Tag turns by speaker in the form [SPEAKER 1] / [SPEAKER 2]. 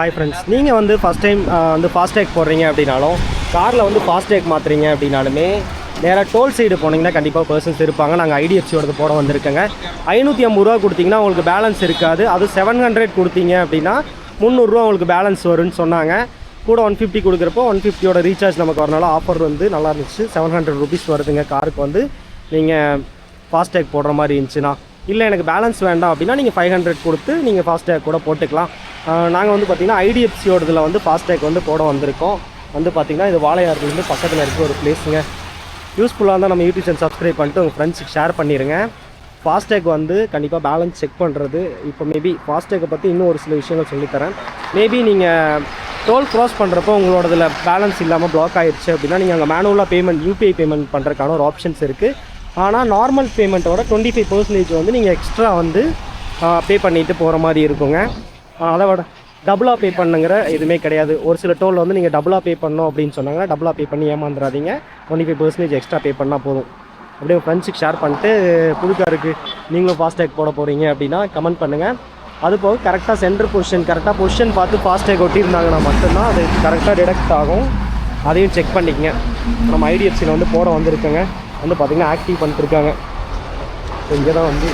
[SPEAKER 1] Hi friends, நீங்கள் வந்து first time வந்து ஃபாஸ்டேக் போடுறீங்க அப்படின்னாலும் காரில் வந்து ஃபாஸ்டேக் மாற்றுறீங்க அப்படின்னாலுமே நேராக டோல் சைடு போனீங்கன்னா கண்டிப்பாக பர்சன்ஸ் இருப்பாங்க. நாங்கள் ஐடிஎஃப்சியோடது போட வந்திருக்கேங்க. 550 ரூபா கொடுத்தீங்கன்னா உங்களுக்கு பேலன்ஸ் இருக்காது. அது 700 கொடுத்தீங்க அப்படின்னா 300 ரூபா உங்களுக்கு பேலன்ஸ் வரும்னு சொன்னாங்க. கூட 150 கொடுக்குறப்போ 150யோட ரீசார்ஜ் நமக்கு வரனால ஆஃபர் வந்து நல்லா இருந்துச்சு. 700 ருபீஸ் வருதுங்க காருக்கு வந்து நீங்கள் ஃபாஸ்டேக் போடுற மாதிரி இருந்துச்சுன்னா. இல்லை எனக்கு பேலன்ஸ் வேண்டாம் அப்படின்னா நீங்கள் 500 கொடுத்து நீங்கள் ஃபாஸ்டேக் கூட போட்டுக்கலாம். நாங்கள் வந்து பார்த்திங்கன்னா ஐடிஎஃப்சியோடதில் வந்து ஃபாஸ்டேக் வந்து போட வந்திருக்கோம். வந்து பார்த்திங்கன்னா இது வாழையாறுலேருந்து பக்கத்தில் இருக்க ஒரு பிளேஸுங்க. யூஸ்ஃபுல்லாக இருந்தால் நம்ம யூடியூப் சேனல் சப்ஸ்கிரைப் பண்ணிட்டு உங்கள் ஃப்ரெண்ட்ஸுக்கு ஷேர் பண்ணிடுங்க. ஃபாஸ்டேக் வந்து கண்டிப்பாக பேலன்ஸ் செக் பண்ணுறது. இப்போ மேபி ஃபாஸ்டேக்கை பற்றி இன்னும் ஒரு சில விஷயங்கள் சொல்லித்தரேன். மேபி நீங்கள் டோல் க்ராஸ் பண்ணுறப்போ உங்களோடதில் பேலன்ஸ் இல்லாமல் பிளாக் ஆகிடுச்சு அப்படின்னா நீங்கள் அங்கே மேனுவலாக பேமெண்ட் யூபிஐ பேமெண்ட் பண்ணுறதுக்கான ஒரு ஆப்ஷன்ஸ் இருக்குது. ஆனால் நார்மல் பேமெண்ட்டோட 25% வந்து நீங்கள் எக்ஸ்ட்ரா வந்து பே பண்ணிவிட்டு போகிற மாதிரி இருக்குங்க. அதை விட டபுளாக பே பண்ணுங்கிற எதுவுமே கிடையாது. ஒரு சில டோலில் வந்து நீங்கள் டபுளாக பே பண்ணணும் அப்படின்னு சொன்னாங்கன்னா டபுளாக பே பண்ணி ஏமாந்துடாதீங்க. 25% எக்ஸ்ட்ரா பே பண்ணால் போதும். அப்படியே உங்கள் ஃப்ரெண்ட்ஸுக்கு ஷேர் பண்ணிட்டு புதுக்காருக்கு நீங்களும் ஃபாஸ்டேக் போட போகிறீங்க அப்படின்னா கமெண்ட் பண்ணுங்கள். அது போக கரெக்டாக சென்டர் கரெக்டாக பொசிஷன் பார்த்து ஃபாஸ்டேக் ஒட்டியிருந்தாங்கன்னா மட்டும்தான் அது கரெக்டாக டிடெக்ட் ஆகும். அதையும் செக் பண்ணிக்கங்க. நம்ம ஐடிஎஃப்சியில் வந்து போட வந்திருக்கேங்க. வந்து பார்த்திங்கன்னா ஆக்டிவ் பண்ணிட்டுருக்காங்க. இங்கே தான் வந்து